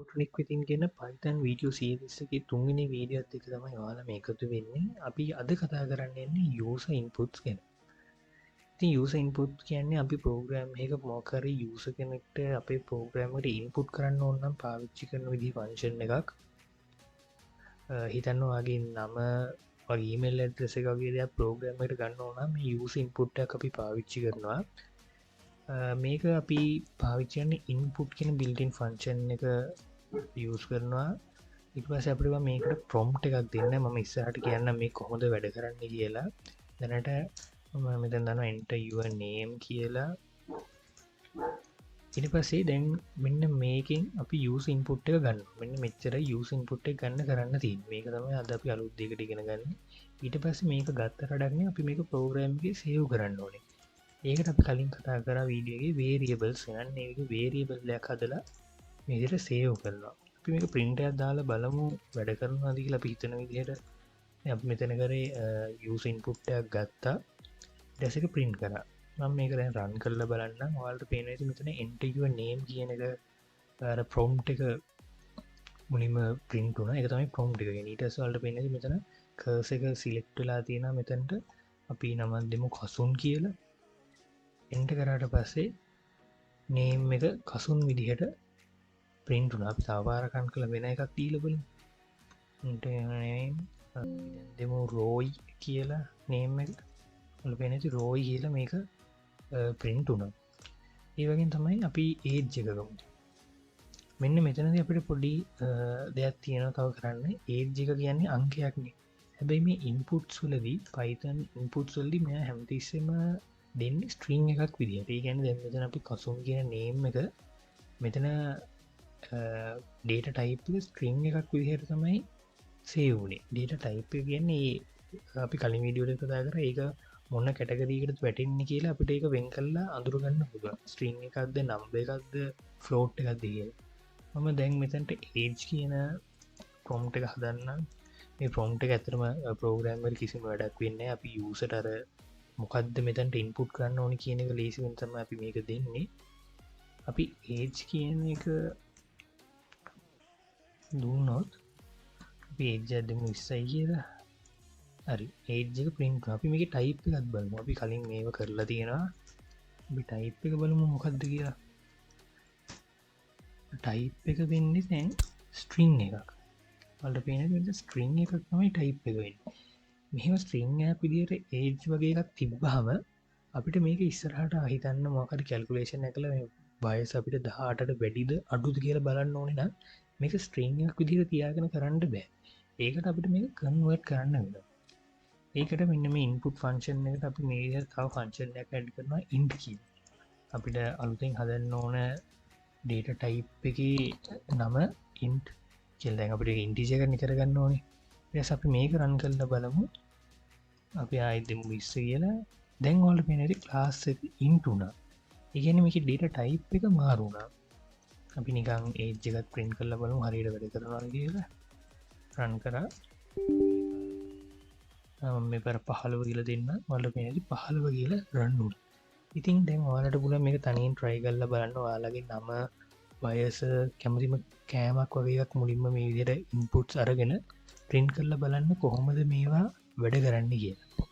රෝබොටනික් විතින් ගෙන Python video සීරිස්සගේ තුන්ගනි වීඩියෝත් එක තමයි යාලා මේකතු වෙන්නේ. අපි අද කතා කරන්න එන්නේ යූස ඉන්පුට්ස් ගැන. ඉතින් යූස ඉන්පුට් කියන්නේ අපි ප්‍රෝග්‍රෑම් එක මොකරි යූස කෙනෙක්ට අපේ ප්‍රෝග්‍රෑමට ඉන්පුට් කරන්න ඕන්නම් පාවිච්චි කරන විදි ෆංශන් එකක්. හිතන්න වගේ නම වගේමල් ඇඩ්‍රෙස එකගේ දෙයක් ප්‍රෝග්‍රෑමට ගන්න ඕනම් යූස ඉන්පුට් අපි පාවිච්චි කරනවා. මේක අපි පාවිච්චයන්නේ ඉන්පුට් කියෙන බිල්ටන් ෆංශන් එක යස් කරනවා. ඉපස අපිවා මේකට ප්‍රොම්ට් එකක් දෙන්න ම ඉස්සාට කියන්න මේ කොහොඳ වැඩ කරන්න කියලා දැනට මෙතන් දන්න එන්ට නේම් කියලා ඉනි පසේ දැන් මෙන්න මේකින් අපි යස් ඉන්පුට් එක ගන්න මෙන්න මෙච්චර යස් ඉන්පුට් එක ගන්න කරන්න තින් මේක තම අද අපි අලුත් දෙකට ඉගෙන ගන්න. ඊට පස්ස මේක ගත්තරටක්න අපි මේක ප්‍රෝග්‍රම්ගේ සේව් කරන්න ඕනේ. ඒකට අපි කලින් කතා කර වීඩියගේ වේරියබල් යන්න ඒ වේරියබල්ලයක් හදලා මේකට සේව් කරනවා. අපි මේක ප්‍රින්ටයක් දාලා බලමු වැඩ කරනවා දී කියලා පිහිතන විදිහට අප මෙතන කරේ යස් ඉන්පුට්ටයක් ගත්තා ඩැසක ප්‍රින්් කර නම් මේක රන් කරල බලන්න වාල්ට පේනති මෙතන එන්ටව නේම් කියන එක ප්‍රෝම්් එක මුලිම පින්ටුන එක තමයි ප්‍රෝම්් එක ඊටස් වල්ට පේනති මෙතන කර්ස එක සිලෙක්ටලා තියෙන මෙතැන්ට අපි නමන් දෙමු කසුන් කියලා එන්ට කරාට පස්සේ නේම් එක කසුන් විදිහට ප්‍රින්ටුන අපි සාවාරකන් කළ වෙන එකක් දීලබල දෙමු රෝයි කියලා නේම් එක පෙනති රෝයි කියල මේක ප්‍රින්ටුන ඒ වගේ තමයි අපි ඒජ් එකකමු මෙන්න මෙතනද අපිට පොඩි දෙයක් තියෙන තව කරන්න ඒජ් එක කියන්නේ අංකයක්නේ හැබැයි මේ ඉන්පුට්ස් වලදී පයිතන් ඉන්පුට්ස් වල්දි මෙ හැමතිස්සම දෙන්න ස්ට්‍රීං එකක් විදිහට ගැන මෙතන අපි කසුම් කියන නේම් එක මෙතන ඩේට ටයිප් ස්ට්‍රීං එකක් විදිහයට තමයි සේවුණේ ඩේට ටයිප් කියන්නේ අපි කලින් වීඩියෝට කතා කර ඒක මොන්න කැටගරීකට වැටෙන්නේ කියලා අපිට ඒක වෙන් කල්ලා අඳුරගන්න පුළුවන් ස්ට්‍රීං එකක්ද නම්බ එකක්ද ෆලෝට් එකක් දිය මම දැන් මෙතැන්ට ඒජ් කියන ප්‍රොම්ට එක හදන්න මේ ප්‍රොම්ට එක ඇතරම ප්‍රෝග්‍රෑම්වර් කිසිම වැඩක් වෙන්න අපි යසට අර මොකක්ද මෙතැන්ට ඉන්පුට් කරන්න ඕනි කියන එක ලේසිවෙන්තම අපි මේක දෙන්නේ අපි ඒජ් කියන එක දුන්නොත් අපි ඒජ්ජදම විස්සයි කියලා හරි ඒජ්ක පින්ට අපි මේක ටයිප් එකත් බලමු අපි කලින් මේව කරලා තියෙනවා අපි ටයිප් එක බලමු මොකක්ද කියලා ටයිප් එක වෙන්නේ තැන් ස්ට්‍රීං එකක් වලට පේන ස්ට්‍රීං එකක් තමයි ටයිප් එක වෙන්න මෙම ස්ට්‍රීං පිදියට ඒජ් වගේ එකක් තිබ්බහම අපිට මේක ඉස්සරහට අහිතන්න මොකරි කැල්කුලේෂන් එකල බයස අපිට දහටට වැඩිද අඩුද කියලා බලන්න ඕනෙ නම් මේක ස්ට්‍රීංයක් විදිර තියාගෙන කරන්න බෑ ඒකට අපිට මේක කන්වර්ට් කරන්න වෙන ඒකට මෙන්න මේ ඉන්පුට් ෆංශන් එකට අපි මේ තව ෆංශන්යක් ඇඩ් කරනවා ඉන්ට් කිය අපිට අලුතෙන් හදන්න ඕන ඩේට ටයිප් එක නම ඉන්ට් කෙල්දැන් අපිට ඉන්ටිජක නිකරගන්න ඕනේ රැස් අපි මේක රන් කරල බලමු අපි ආයිදම විස්ස කියලා දැන්වලට පෙනරි ක්ලාස් ඉන්ටුනා ඉගෙන මේක ඩේට ටයිප් එක මාරුණා අපි නිකං ඒජ්ජකත් ප්‍රින්් කරල බලමු හරිට වැඩ කරනවා කියලා රන් කරා මේ පර පහළව කියල දෙන්න වල පෙනති පහළව කියල රන්නුට ඉතින් දැන් වාලට පුල මේ තනින් ට්‍රයි කල්ල බලන්න වාලගේ නම වයස කැමතිම කෑමක් වගේක් මුලින්ම මේ විදියට ඉන්පුට්ස් අරගෙන ප්‍රින්් කරල බලන්න කොහොමද මේවා වැඩ කරන්න කියලා